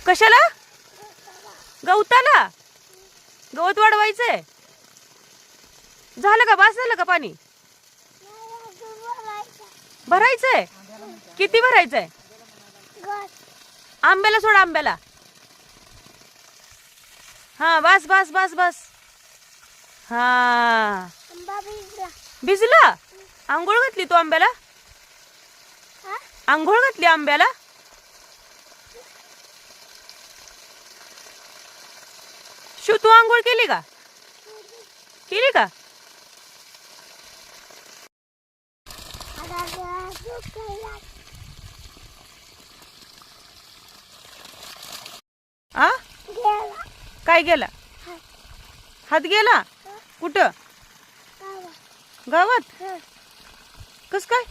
कशाला? गवताला? गवत वाढवायचंय? झालं का? बास झालं का पाणी? भरायचंय? किती भरायचंय? आंब्याला सोड, आंब्याला. हा, बस बस बस बस. हा, भिजला. आंघोळ घातली तू आंब्याला? आंघोळ घातली आंब्याला? शिव, तू आंघोळ केली का? केली का? आ? काय गेला? हात गेला? कुठं? गावात? कस काय?